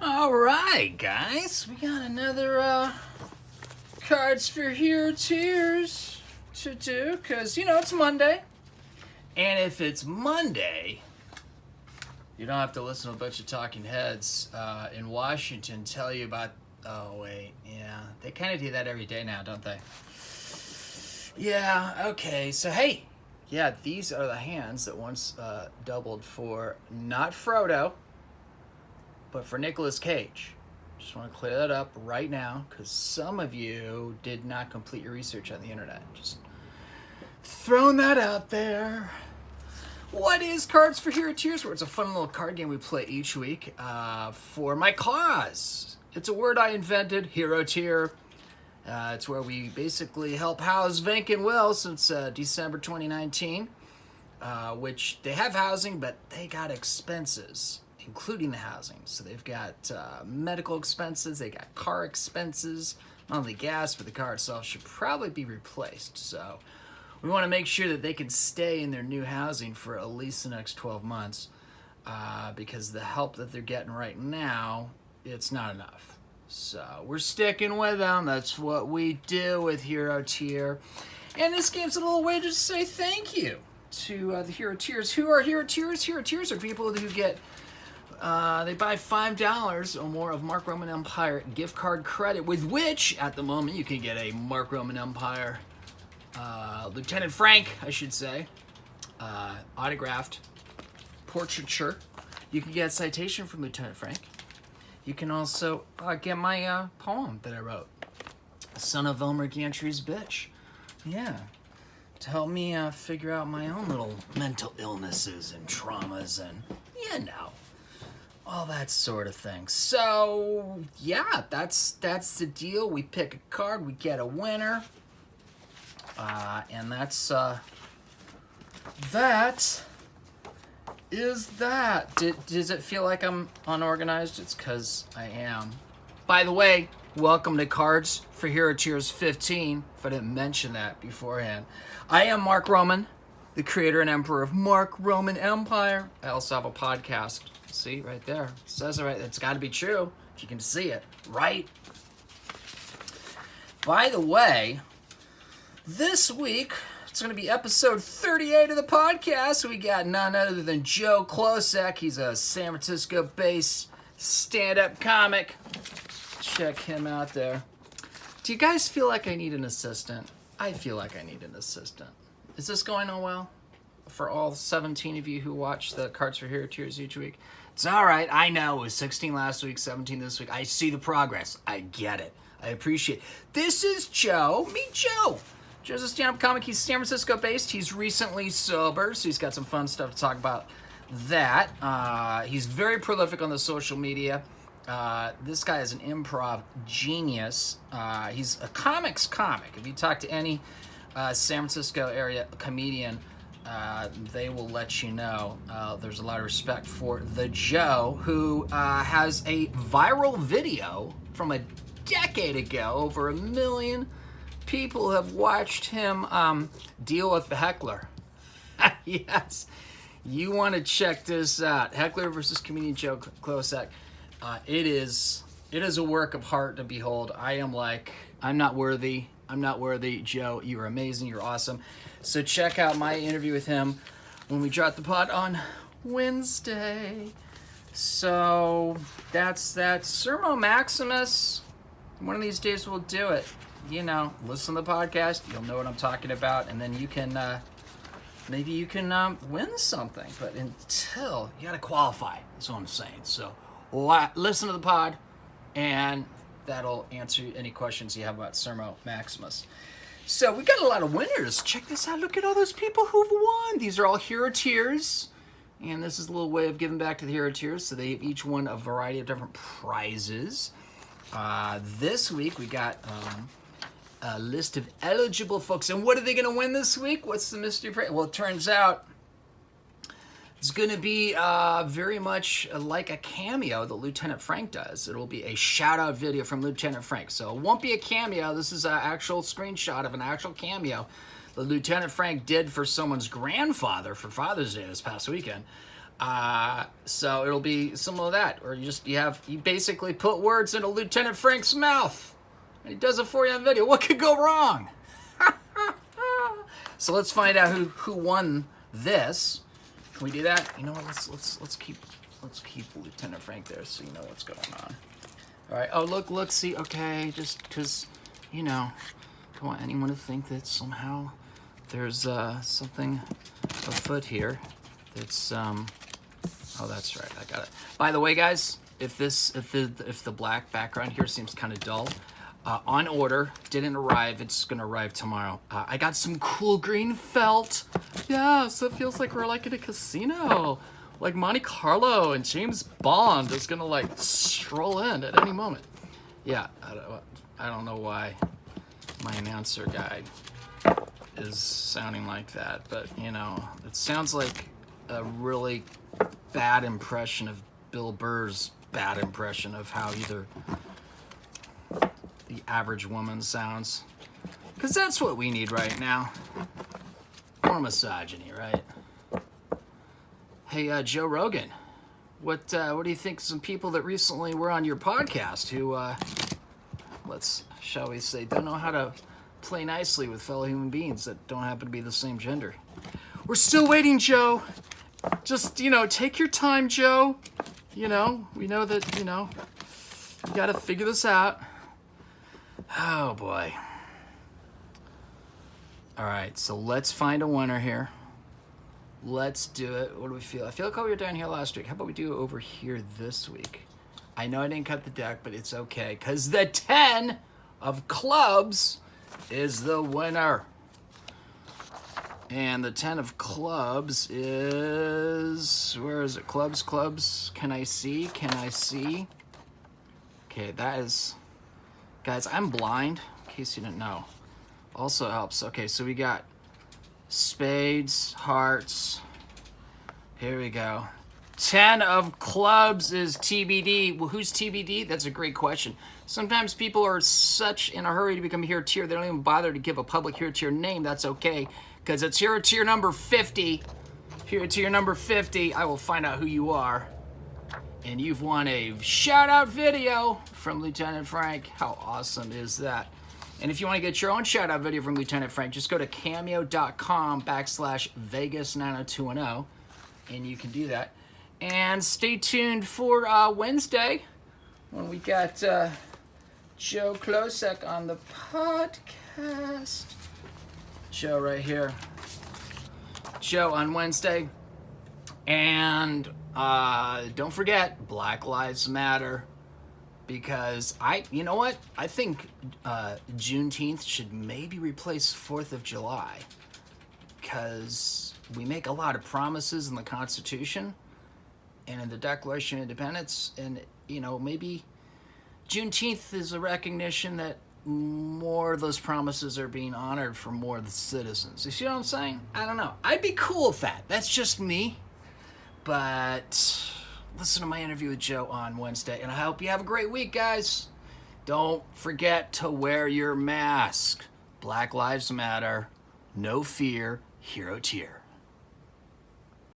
All right, guys, we got another cards for Heroteers to do, because, it's Monday. And if it's Monday, you don't have to listen to a bunch of talking heads in Washington tell you about, oh, wait, yeah, they kind of do that every day now, don't they? Yeah, okay, so hey, yeah, these are the hands that once doubled for not Frodo, but for Nicolas Cage. Just want to clear that up right now, because some of you did not complete your research on the internet. Just throwing that out there. What is Cards for Heroteers? Where it's a fun little card game we play each week for my cause. It's a word I invented, Heroteer. It's where we basically help house Venk and Will since December 2019, which they have housing, but they got expenses, including the housing. So they've got medical expenses, they got car expenses, not only gas, but the car itself should probably be replaced. So we want to make sure that they can stay in their new housing for at least the next 12 months because the help that they're getting right now, it's not enough. So we're sticking with them. That's what we do with Heroteer. And this game's a little way to say thank you to the Heroteers. Who are Heroteers? Heroteers are people who get they buy $5 or more of Mark Roman Empire gift card credit, with which, at the moment, you can get a Mark Roman Empire Lieutenant Frank, I should say, autographed portraiture. You can get a citation from Lieutenant Frank. You can also get my poem that I wrote, Son of Elmer Gantry's Bitch. Yeah, to help me figure out my own little mental illnesses and traumas and, all that sort of thing. So, yeah, that's the deal. We pick a card, we get a winner, and that's, that is that. Does it feel like I'm unorganized? It's because I am. By the way, welcome to Cards for Heroteers 15, if I didn't mention that beforehand. I am Mark Roman, the creator and emperor of Mark Roman Empire. I also have a podcast. See, right there. It says it right. It's got to be true if you can see it, right? By the way, this week, it's going to be episode 38 of the podcast. We got none other than Joe Klocek. He's a San Francisco-based stand-up comic. Check him out there. Do you guys feel like I need an assistant? I feel like I need an assistant. Is this going on well? For all 17 of you who watch the Cards for Heroteers each week? It's all right. I know. It was 16 last week, 17 this week. I see the progress. I get it. I appreciate it. This is Joe. Meet Joe. Joe's a stand-up comic. He's San Francisco-based. He's recently sober, so he's got some fun stuff to talk about that. He's very prolific on the social media. This guy is an improv genius. He's a comics comic. If you talk to any San Francisco area comedian, they will let you know. There's a lot of respect for the Joe, who has a viral video from a decade ago. Over 1 million people have watched him deal with the heckler. Yes, you want to check this out. Heckler versus comedian Joe Klocek. It is a work of heart to behold. I'm not worthy. I'm not worthy. Joe, you're amazing. You're awesome. So check out my interview with him when we drop the pod on Wednesday. So that's that. Sermo Maximus. One of these days we'll do it. Listen to the podcast. You'll know what I'm talking about. And then you can, maybe you can win something. But until, you got to qualify. That's what I'm saying. So listen to the pod, and that'll answer any questions you have about Sermo Maximus. So we got a lot of winners. Check this out. Look at all those people who've won. These are all Heroteers. And this is a little way of giving back to the Heroteers. So they each won a variety of different prizes. This week we got a list of eligible folks. And what are they going to win this week? What's the mystery prize? Well, it turns out it's going to be very much like a cameo that Lieutenant Frank does. It'll be a shout-out video from Lieutenant Frank. So it won't be a cameo. This is an actual screenshot of an actual cameo that Lieutenant Frank did for someone's grandfather for Father's Day this past weekend. So it'll be similar to that, or you basically put words into Lieutenant Frank's mouth, and he does it for you on video. What could go wrong? So let's find out who won this. Can we do that? You know what? Let's keep Lieutenant Frank there so you know what's going on. All right. Oh, look, see. Okay, just because, you know, don't want anyone to think that somehow there's something afoot here. That's oh, that's right. I got it. By the way, guys, if the black background here seems kind of dull, on order, didn't arrive. It's gonna arrive tomorrow. I got some cool green felt. Yeah, so it feels like we're like in a casino, like Monte Carlo, and James Bond is gonna like stroll in at any moment. Yeah, I don't know why my announcer guy is sounding like that, but you know, it sounds like a really bad impression of Bill Burr's bad impression of how either the average woman sounds, because that's what we need right now. More misogyny, right? Hey, Joe Rogan, what do you think of some people that recently were on your podcast who, shall we say, don't know how to play nicely with fellow human beings that don't happen to be the same gender? We're still waiting, Joe. Just, you know, take your time, Joe. You know, we know that, you know, you gotta figure this out. Oh, boy. All right, so let's find a winner here. Let's do it. What do we feel? I feel like we were down here last week. How about we do it over here this week? I know I didn't cut the deck, but it's okay, because the 10 of clubs is the winner. And the 10 of clubs is... Where is it? Clubs. Can I see? Okay, that is... Guys, I'm blind, in case you didn't know. Also helps. Okay, so we got spades, hearts. Here we go. 10 of clubs is TBD. Well, who's TBD? That's a great question. Sometimes people are such in a hurry to become a Heroteer, they don't even bother to give a public Heroteer name. That's okay, because it's Heroteer number 50. Heroteer number 50. I will find out who you are. And you've won a shout-out video from Lieutenant Frank. How awesome is that? And if you want to get your own shout-out video from Lieutenant Frank, just go to cameo.com/Vegas90210, and you can do that. And stay tuned for Wednesday when we got Joe Klocek on the podcast. Joe right here. Joe on Wednesday. And don't forget, Black Lives Matter. Because you know what? I think Juneteenth should maybe replace 4th of July. Because we make a lot of promises in the Constitution and in the Declaration of Independence. And, you know, maybe Juneteenth is a recognition that more of those promises are being honored for more of the citizens. You see what I'm saying? I don't know. I'd be cool with that. That's just me. But listen to my interview with Joe on Wednesday, and I hope you have a great week, guys. Don't forget to wear your mask. Black Lives Matter. No fear. Heroteer.